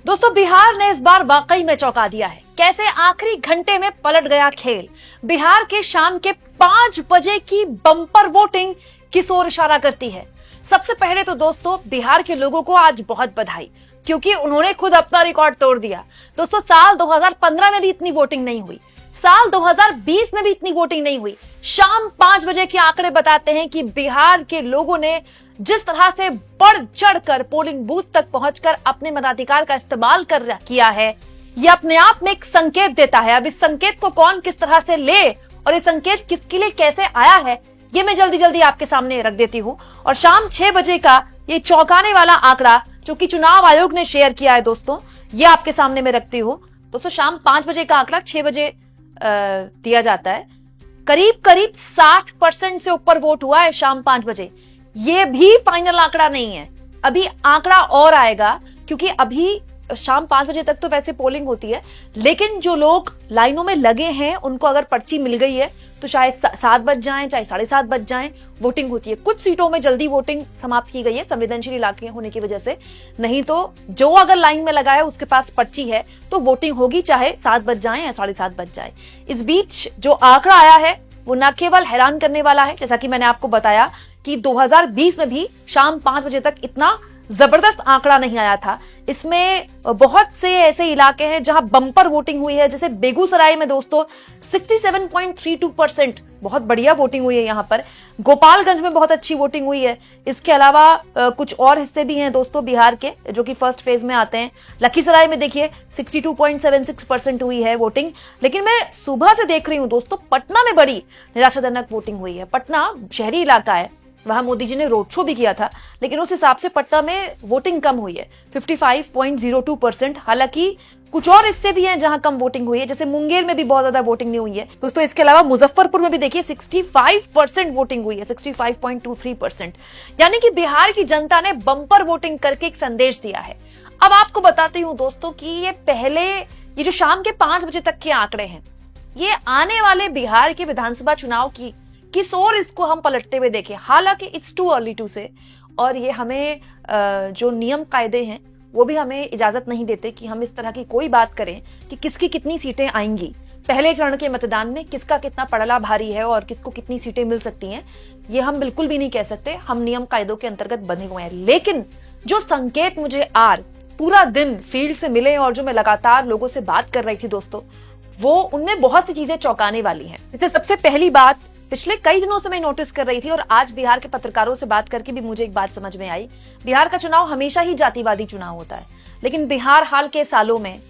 दोस्तों, बिहार ने इस बार वाकई में चौंका दिया है। कैसे आखिरी घंटे में पलट गया खेल। बिहार के शाम के 5 बजे की बम्पर वोटिंग किस ओर इशारा करती है। सबसे पहले तो दोस्तों, बिहार के लोगों को आज बहुत बधाई, क्योंकि उन्होंने खुद अपना रिकॉर्ड तोड़ दिया। दोस्तों, साल 2015 में भी इतनी वोटिंग नहीं हुई, साल 2020 में भी इतनी वोटिंग नहीं हुई। शाम 5 बजे के आंकड़े बताते हैं कि बिहार के लोगों ने जिस तरह से बढ़ चढ़कर पोलिंग बूथ तक पहुंचकर अपने मताधिकार का इस्तेमाल किया है, यह अपने आप में एक संकेत देता है। अब इस संकेत को कौन किस तरह से ले और ये संकेत किसके लिए कैसे आया है, ये मैं जल्दी जल्दी आपके सामने रख देती हूं। और शाम 6 बजे का ये चौंकाने वाला आंकड़ा जो कि चुनाव आयोग ने शेयर किया है दोस्तों, ये आपके सामने मैं रखती हूं। दोस्तों, शाम 5 बजे का आंकड़ा 6 बजे दिया जाता है। करीब करीब 60% से ऊपर वोट हुआ है शाम 5 बजे। ये भी फाइनल आंकड़ा नहीं है, अभी आंकड़ा और आएगा, क्योंकि अभी शाम 5 बजे तक तो वैसे पोलिंग होती है, लेकिन जो लोग लाइनों में लगे हैं उनको अगर पर्ची मिल गई है तो शायद 7 बज जाएं, चाहे 7:30 बज जाएं, वोटिंग होती है। कुछ सीटों में जल्दी वोटिंग समाप्त की गई है संवेदनशील इलाके होने की वजह से, नहीं तो जो अगर लाइन में लगा है उसके पास पर्ची है तो वोटिंग होगी, चाहे 7 बज जाएं या 7:30 बज जाए। इस बीच जो आंकड़ा आया है वो न केवल हैरान करने वाला है, जैसा कि मैंने आपको बताया कि 2020 में भी शाम 5 बजे तक इतना जबरदस्त आंकड़ा नहीं आया था। इसमें बहुत से ऐसे इलाके हैं जहां बम्पर वोटिंग हुई है, जैसे बेगूसराय में दोस्तों 67.32%, बहुत बढ़िया वोटिंग हुई है यहां पर। गोपालगंज में बहुत अच्छी वोटिंग हुई है। इसके अलावा कुछ और हिस्से भी हैं दोस्तों बिहार के जो कि फर्स्ट फेज में आते हैं। लखीसराय में देखिए 62.76% हुई है वोटिंग। लेकिन मैं सुबह से देख रही हूं दोस्तों, पटना में बड़ी निराशाजनक वोटिंग हुई है। पटना शहरी इलाका है, वहां मोदी जी ने रोड शो भी किया था, लेकिन उस हिसाब से पटना में वोटिंग कम हुई है 55.02%। हालांकि कुछ और हिस्से भी हैं जहां कम वोटिंग हुई है, जैसे मुंगेर में भी बहुत ज्यादा वोटिंग नहीं हुई है दोस्तों। इसके अलावा मुजफ्फरपुर में भी देखिए 65% वोटिंग हुई है, 65.23%। यानी कि बिहार की जनता ने बम्पर वोटिंग करके एक संदेश दिया है। अब आपको बताती हूं दोस्तों कि ये जो शाम के 5 बजे तक के आंकड़े हैं, ये आने वाले बिहार के विधानसभा चुनाव की किस ओर इसको हम पलटते हुए देखें। हालांकि इट्स टू अर्ली टू से, और ये हमें जो नियम कायदे हैं वो भी हमें इजाजत नहीं देते कि हम इस तरह की कोई बात करें कि किसकी कितनी सीटें आएंगी। पहले चरण के मतदान में किसका कितना पड़ला भारी है और किसको कितनी सीटें मिल सकती हैं, ये हम बिल्कुल भी नहीं कह सकते। हम नियम कायदों के अंतर्गत बने हुए हैं। लेकिन जो संकेत मुझे आज पूरा दिन फील्ड से मिले और जो मैं लगातार लोगों से बात कर रही थी दोस्तों, वो उनमें बहुत सी चीजें चौंकाने वाली हैं। इससे सबसे पहली बात पिछले कई दिनों से मैं नोटिस कर रही थी, और आज बिहार के पत्रकारों से बात करके भी मुझे एक बात समझ में आई। बिहार का चुनाव हमेशा ही जातिवादी चुनाव होता है, लेकिन बिहार हाल के सालों में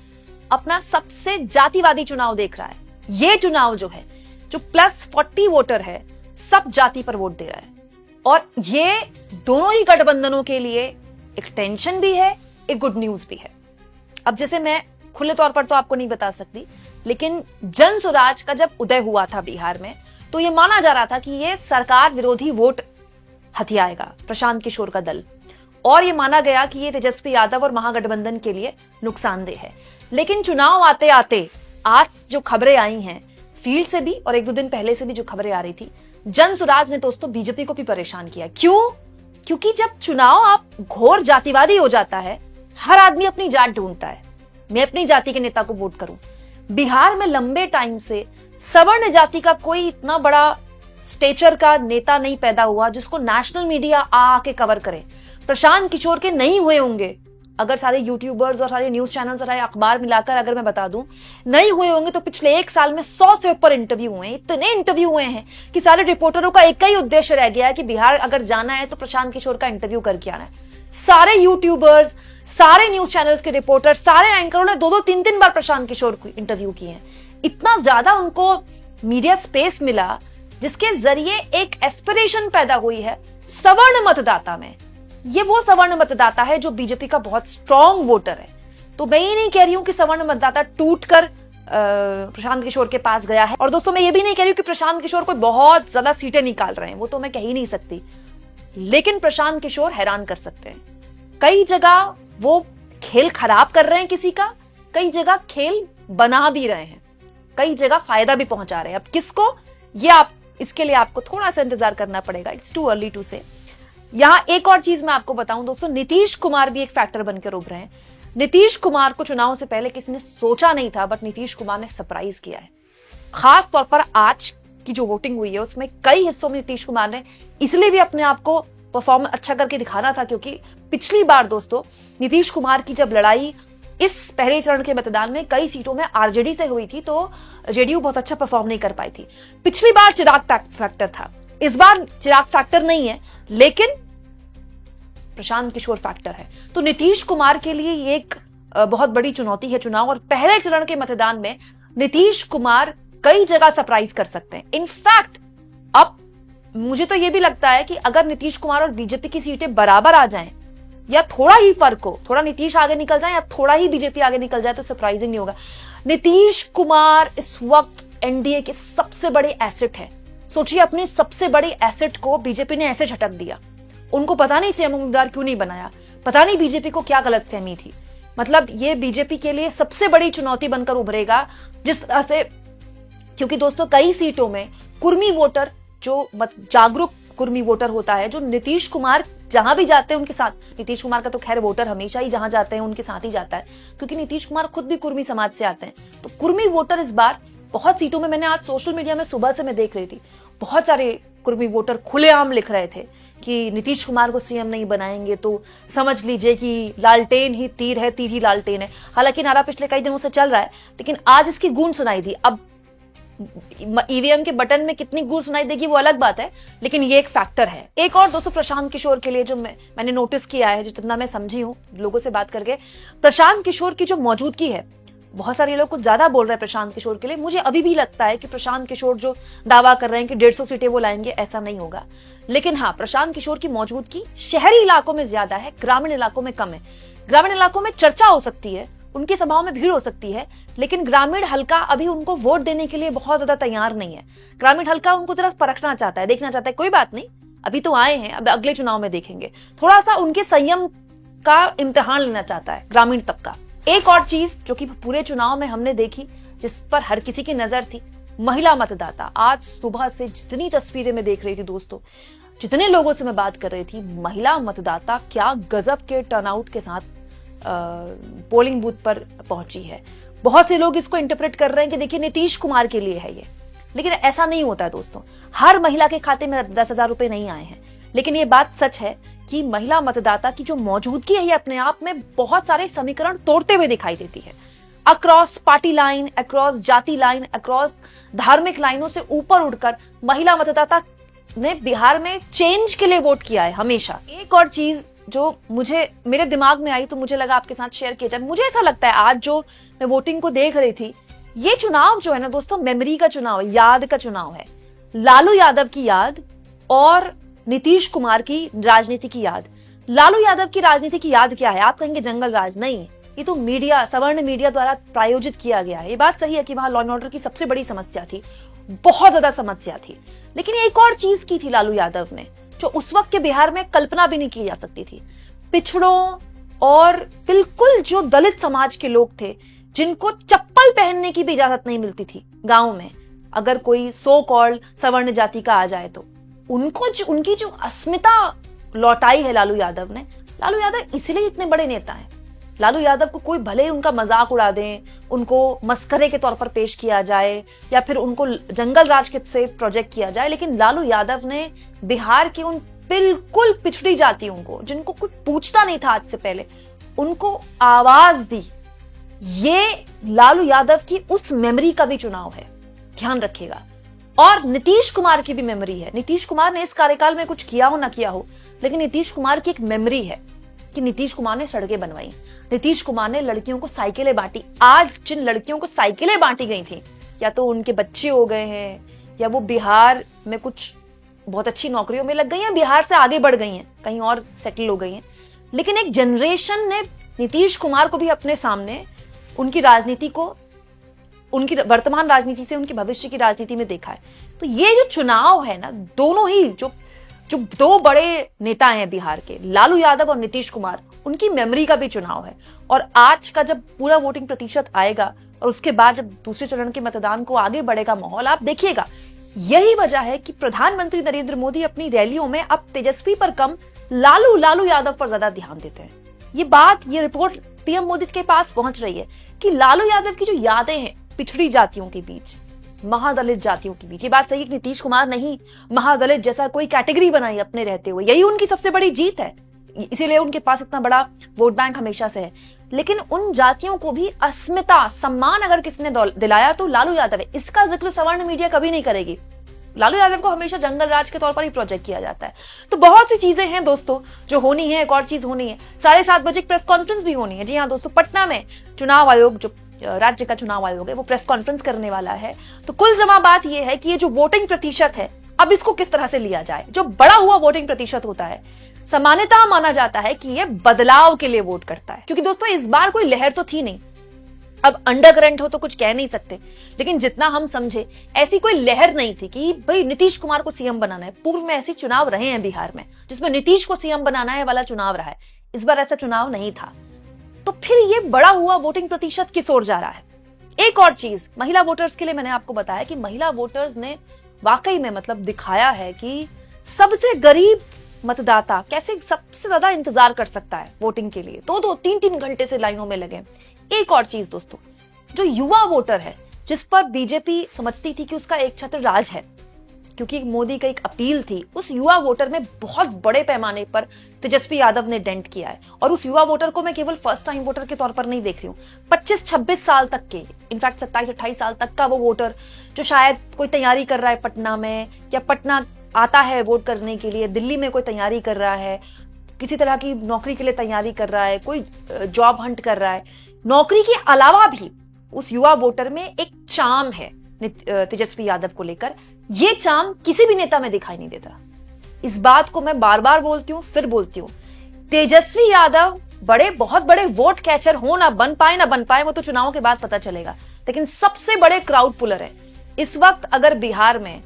अपना सबसे जातिवादी चुनाव देख रहा है। ये चुनाव जो है, जो +40 वोटर है, सब जाति पर वोट दे रहा है। और ये दोनों ही गठबंधनों के लिए एक टेंशन भी है, एक गुड न्यूज भी है। अब जैसे मैं खुले तौर पर तो आपको नहीं बता सकती, लेकिन जन स्वराज का जब उदय हुआ था बिहार में, तो ये माना जा रहा था कि ये सरकार विरोधी वोट हथियाएगा प्रशांत किशोर का दल, और ये माना गया कि ये तेजस्वी यादव और महागठबंधन के लिए नुकसानदेह है। लेकिन चुनाव आते आते आज जो खबरें आई हैं फील्ड से भी और 1-2 दिन पहले से भी जो खबरें आ रही थी, जन स्वराज ने दोस्तों बीजेपी को भी परेशान किया। क्यों? क्योंकि जब चुनाव आप घोर जातिवादी हो जाता है, हर आदमी अपनी जात ढूंढता है, मैं अपनी जाति के नेता को वोट करूं। बिहार में लंबे टाइम से सवर्ण जाति का कोई इतना बड़ा स्टेचर का नेता नहीं पैदा हुआ जिसको नेशनल मीडिया आके कवर करे। प्रशांत किशोर के नहीं हुए होंगे, अगर सारे यूट्यूबर्स और सारे न्यूज चैनल्स और सारे अखबार मिलाकर अगर मैं बता दूं, नहीं हुए होंगे तो पिछले 1 साल में 100 से ऊपर इंटरव्यू हुए हैं। इतने इंटरव्यू हुए हैं कि सारे रिपोर्टरों का एक ही उद्देश्य रह गया है कि बिहार अगर जाना है तो प्रशांत किशोर का इंटरव्यू करके आना है। सारे यूट्यूबर्स, सारे न्यूज चैनल्स के रिपोर्टर, सारे एंकरों ने 2-2, 3-3 बार प्रशांत किशोर को इंटरव्यू किए हैं। इतना ज्यादा उनको मीडिया स्पेस मिला, जिसके जरिए एक एस्पिरेशन पैदा हुई है सवर्ण मतदाता में। ये वो सवर्ण मतदाता है जो बीजेपी का बहुत स्ट्रॉन्ग वोटर है। तो मैं ये नहीं कह रही हूं कि सवर्ण मतदाता टूटकर प्रशांत किशोर के पास गया है। और दोस्तों, मैं ये भी नहीं कह रही हूं कि प्रशांत किशोर कोई बहुत ज्यादा सीटें निकाल रहे हैं, वो तो मैं कह ही नहीं सकती। लेकिन प्रशांत किशोर हैरान कर सकते हैं। कई जगह वो खेल खराब कर रहे हैं किसी का, कई जगह खेल बना भी रहे हैं, कई जगह फायदा भी पहुंचा रहे हैं। अब किसको, ये इसके लिए आपको थोड़ा सा इंतजार करना पड़ेगा। इट्स टू अर्ली टू से। यहां एक और चीज मैं आपको बताऊं दोस्तों, नीतीश कुमार भी एक फैक्टर बनकर उभरे हैं। नीतीश कुमार को चुनाव से पहले किसी ने सोचा नहीं था, बट नीतीश कुमार ने सरप्राइज किया है। खास तौर पर आज की जो वोटिंग हुई है उसमें कई हिस्सों में नीतीश कुमार ने इसलिए भी अपने आप को परफॉर्म अच्छा करके दिखाना था, क्योंकि पिछली बार दोस्तों नीतीश कुमार की जब लड़ाई इस पहले चरण के मतदान में कई सीटों में आरजेडी से हुई थी, तो जेडीयू बहुत अच्छा परफॉर्म नहीं कर पाई थी। पिछली बार चिराग फैक्टर था, इस बार चिराग फैक्टर नहीं है, लेकिन प्रशांत किशोर फैक्टर है। तो नीतीश कुमार के लिए ये एक बहुत बड़ी चुनौती है चुनाव, और पहले चरण के मतदान में नीतीश कुमार कई जगह सरप्राइज कर सकते हैं। इनफैक्ट अब मुझे तो यह भी लगता है कि अगर नीतीश कुमार और बीजेपी की सीटें बराबर आ जाएं, या थोड़ा ही फर्क हो, थोड़ा नीतीश आगे निकल जाए या थोड़ा ही बीजेपी आगे निकल जाए, तो सरप्राइजिंग नहीं होगा। नीतीश कुमार इस वक्त एनडीए के सबसे बड़े एसेट है। सोचिए, अपने सबसे बड़े एसेट को बीजेपी ने ऐसे झटक दिया। उनको पता नहीं सीएम उम्मीदवार क्यों नहीं बनाया, पता नहीं बीजेपी को क्या गलतफहमी थी। मतलब ये बीजेपी के लिए सबसे बड़ी चुनौती बनकर उभरेगा जिस तरह से, क्योंकि दोस्तों कई सीटों में कुर्मी वोटर, जो जागरूक कुर्मी वोटर होता है, जो नीतीश कुमार जहां भी जाते हैं उनके साथ, नीतीश कुमार का तो खैर वोटर हमेशा ही जहां जाते हैं उनके साथ ही जाता है, क्योंकि नीतीश कुमार खुद भी कुर्मी समाज से आते हैं। तो कुर्मी वोटर इस बार बहुत सीटों में, मैंने आज सोशल मीडिया में सुबह से मैं देख रही थी, बहुत सारे कुर्मी वोटर खुलेआम लिख रहे थे कि नीतीश कुमार को सीएम नहीं बनाएंगे तो समझ लीजिए कि लालटेन ही तीर है, तीर ही लालटेन है। हालांकि नारा पिछले कई दिनों से चल रहा है, लेकिन आज इसकी गूंज सुनाई दी। अब ईवीएम के बटन में कितनी गूंज सुनाई देगी वो अलग बात है, लेकिन ये एक फैक्टर है। एक और दोस्तों प्रशांत किशोर के लिए जो मैंने नोटिस किया है, जितना मैं समझी हूं लोगों से बात करके, प्रशांत किशोर की जो मौजूदगी है, बहुत सारे लोग कुछ ज्यादा बोल रहे हैं प्रशांत किशोर के लिए। मुझे अभी भी लगता है कि प्रशांत किशोर जो दावा कर रहे हैं कि 150 सीटें वो लाएंगे, ऐसा नहीं होगा। लेकिन हाँ, प्रशांत किशोर की मौजूदगी शहरी इलाकों में ज्यादा है, ग्रामीण इलाकों में कम है। ग्रामीण इलाकों में चर्चा हो सकती है, उनकी सभाओं में भीड़ हो सकती है, लेकिन ग्रामीण हल्का अभी उनको वोट देने के लिए बहुत ज्यादा तैयार नहीं है। ग्रामीण हल्का उनको तरफ परखना चाहता है, देखना चाहता है, कोई बात नहीं अभी तो आए हैं, अब अगले चुनाव में देखेंगे। थोड़ा सा उनके संयम का इम्तिहान लेना चाहता है ग्रामीण तबका। एक और चीज जो कि पूरे चुनाव में हमने देखी, जिस पर हर किसी की नजर थी, महिला मतदाता। आज सुबह से जितनी तस्वीरें मैं देख रही थी दोस्तों, जितने लोगों से मैं बात कर रही थी, महिला मतदाता क्या गजब के टर्नआउट के साथ पोलिंग बूथ पर पहुंची है। बहुत से लोग इसको इंटरप्रेट कर रहे हैं कि देखिए नीतीश कुमार के लिए है ये, लेकिन ऐसा नहीं होता है दोस्तों। हर महिला के खाते में 10,000 रुपए नहीं आए हैं, लेकिन ये बात सच है कि महिला मतदाता की जो मौजूदगी है, ये अपने आप में बहुत सारे समीकरण तोड़ते हुए दिखाई देती है। अक्रॉस पार्टी लाइन, अक्रॉस जाति लाइन, अक्रॉस धार्मिक लाइनों से ऊपर उठकर महिला मतदाता ने बिहार में चेंज के लिए वोट किया है हमेशा। एक और चीज जो मेरे दिमाग में आई, तो मुझे लगा आपके साथ शेयर किया जाए। मुझे ऐसा लगता है आज जो मैं वोटिंग को देख रही थी, ये चुनाव जो है ना दोस्तों, मेमोरी का चुनाव है, याद का चुनाव है। लालू यादव की याद और नीतीश कुमार की राजनीति की याद। लालू यादव की राजनीति की याद क्या है? आप कहेंगे जंगल राज, नहीं, ये तो मीडिया, सवर्ण मीडिया द्वारा प्रायोजित किया गया है। ये बात सही है कि वहां लॉ एंड ऑर्डर की सबसे बड़ी समस्या थी, बहुत ज्यादा समस्या थी, लेकिन एक और चीज की थी लालू यादव ने, जो उस वक्त के बिहार में कल्पना भी नहीं की जा सकती थी। पिछड़ों और बिल्कुल जो दलित समाज के लोग थे, जिनको चप्पल पहनने की भी इजाजत नहीं मिलती थी गांव में, अगर कोई सो कॉल्ड सवर्ण जाति का आ जाए तो उनकी जो अस्मिता लौटाई है लालू यादव ने। लालू यादव इसलिए इतने बड़े नेता हैं। लालू यादव को कोई भले ही उनका मजाक उड़ा दें, उनको मस्करे के तौर पर पेश किया जाए, या फिर उनको जंगल राज के से प्रोजेक्ट किया जाए, लेकिन लालू यादव ने बिहार की उन बिल्कुल पिछड़ी जातियों को, जिनको कुछ पूछता नहीं था आज से पहले, उनको आवाज दी। ये लालू यादव की उस मेमोरी का भी चुनाव है, ध्यान रखिएगा। और नीतीश कुमार की भी मेमोरी है। नीतीश कुमार ने इस कार्यकाल में कुछ किया हो ना किया हो, लेकिन नीतीश कुमार की एक मेमोरी है कि नीतीश कुमार ने सड़कें बनवाई, नीतीश कुमार ने लड़कियों को साइकिलें बांटी। आज जिन लड़कियों को साइकिलें बांटी गई थी, या तो उनके बच्चे हो गए हैं, या वो बिहार में कुछ बहुत अच्छी नौकरियों में लग गई हैं, बिहार से आगे बढ़ गई हैं, कहीं और सेटल हो गई हैं, लेकिन एक जनरेशन ने नीतीश कुमार को भी अपने सामने उनकी राजनीति को, उनकी वर्तमान राजनीति से उनकी भविष्य की राजनीति में देखा है। तो ये जो चुनाव है ना, दोनों ही जो दो बड़े नेता हैं बिहार के, लालू यादव और नीतीश कुमार, उनकी मेमोरी का भी चुनाव है। और आज का जब पूरा वोटिंग प्रतिशत आएगा और उसके बाद जब दूसरे चरण के मतदान को आगे बढ़ेगा माहौल, आप देखिएगा। यही वजह है कि प्रधानमंत्री नरेंद्र मोदी अपनी रैलियों में अब तेजस्वी पर कम लालू यादव पर ज्यादा ध्यान देते हैं। ये बात, ये रिपोर्ट पीएम मोदी के पास पहुंच रही है कि लालू यादव की जो यादें हैं पिछड़ी जातियों के बीच, महादलित जातियों के बीच, ये बात सही है कि नीतीश कुमार नहीं महादलित जैसा कोई कैटेगरी बनाई अपने रहते हुए, यही उनकी सबसे बड़ी जीत है, इसीलिए उनके पास इतना बड़ा वोट बैंक हमेशा से है। लेकिन उन जातियों को भी अस्मिता, सम्मान अगर किसने दिलाया तो लालू यादव है। इसका जिक्र सवर्ण मीडिया कभी नहीं करेगी। लालू यादव को हमेशा जंगल राज के तौर पर ही प्रोजेक्ट किया जाता है। तो बहुत सी चीजें हैं दोस्तों जो होनी है। एक और चीज होनी है, 7:30 बजे प्रेस कॉन्फ्रेंस भी होनी है। जी हाँ दोस्तों, पटना में चुनाव आयोग, जो राज्य का चुनाव आयोग है, वो प्रेस कॉन्फ्रेंस करने वाला है। तो कुल जमा बात यह है कि ये जो वोटिंग प्रतिशत है, अब इसको किस तरह से लिया जाए। जो बड़ा हुआ वोटिंग प्रतिशत होता है, सामान्यतः माना जाता है कि ये बदलाव के लिए वोट करता है, क्योंकि दोस्तों इस बार कोई लहर तो थी नहीं। अब अंडर करंट हो तो कुछ कह नहीं सकते, लेकिन जितना हम समझे ऐसी कोई लहर नहीं थी कि भाई नीतीश कुमार को सीएम बनाना है। पूर्व में ऐसे चुनाव रहे हैं बिहार में जिसमें नीतीश को सीएम बनाना है वाला चुनाव रहा है। इस बार ऐसा चुनाव नहीं था। तो फिर ये बड़ा हुआ वोटिंग प्रतिशत किस ओर जा रहा है। एक और चीज, महिला वोटर्स के लिए मैंने आपको बताया कि महिला वोटर्स ने वाकई में मतलब दिखाया है कि सबसे गरीब मतदाता कैसे सबसे ज्यादा इंतजार कर सकता है वोटिंग के लिए। 2-2, 3-3 घंटे से लाइनों में लगे। एक और चीज दोस्तों, जो युवा वोटर है, जिस पर बीजेपी समझती थी कि उसका एक छत्र राज है, क्योंकि मोदी का एक अपील थी, उस युवा वोटर में बहुत बड़े पैमाने पर तेजस्वी यादव ने डेंट किया है। और उस युवा वोटर को मैं केवल फर्स्ट टाइम वोटर के तौर पर नहीं देख रही हूँ। 25-26 साल तक के, इनफैक्ट 27-28 साल तक का वो वोटर जो शायद कोई तैयारी कर रहा है पटना में, या पटना आता है वोट करने के लिए, दिल्ली में कोई तैयारी कर रहा है, किसी तरह की नौकरी के लिए तैयारी कर रहा है, कोई जॉब हंट कर रहा है। नौकरी के अलावा भी उस युवा वोटर में एक चार्म है तेजस्वी यादव को लेकर। ये चार्म किसी भी नेता में दिखाई नहीं देता। इस बात को मैं बार बार बोलती हूं, फिर बोलती हूं, तेजस्वी यादव बहुत बड़े वोट कैचर हो, ना बन पाए, वो तो चुनाव के बाद पता चलेगा, लेकिन सबसे बड़े क्राउड पुलर है। इस वक्त अगर बिहार में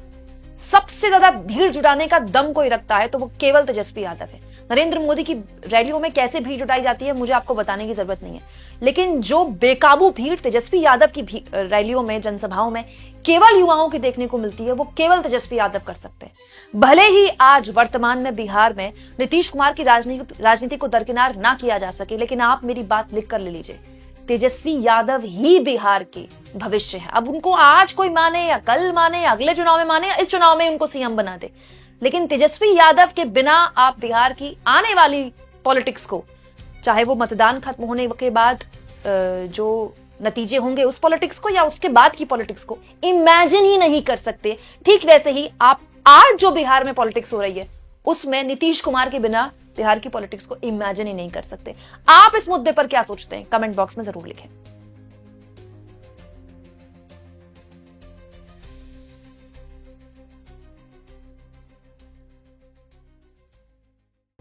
सबसे ज्यादा भीड़ जुटाने का दम कोई रखता है तो वो केवल तेजस्वी यादव है। नरेंद्र मोदी की रैलियों में कैसे भीड़ जुटाई जाती है मुझे आपको बताने की जरूरत नहीं है, लेकिन जो बेकाबू भीड़ तेजस्वी यादव की रैलियों में, जनसभाओं में केवल युवाओं की देखने को मिलती है, वो केवल तेजस्वी यादव कर सकते हैं। भले ही आज वर्तमान में बिहार में नीतीश कुमार की राजनीति को दरकिनार ना किया जा सके, लेकिन आप मेरी बात लिख कर ले लीजिए, तेजस्वी यादव ही बिहार के भविष्य है। अब उनको आज कोई माने या कल माने या अगले चुनाव में माने या इस चुनाव में उनको सीएम बना दे, लेकिन तेजस्वी यादव के बिना आप बिहार की आने वाली पॉलिटिक्स को, चाहे वो मतदान खत्म होने के बाद जो नतीजे होंगे उस पॉलिटिक्स को या उसके बाद की पॉलिटिक्स को इमेजिन ही नहीं कर सकते। ठीक वैसे ही आप आज जो बिहार में पॉलिटिक्स हो रही है उसमें नीतीश कुमार के बिना बिहार की पॉलिटिक्स को इमेजिन ही नहीं कर सकते। आप इस मुद्दे पर क्या सोचते हैं, कमेंट बॉक्स में जरूर लिखें।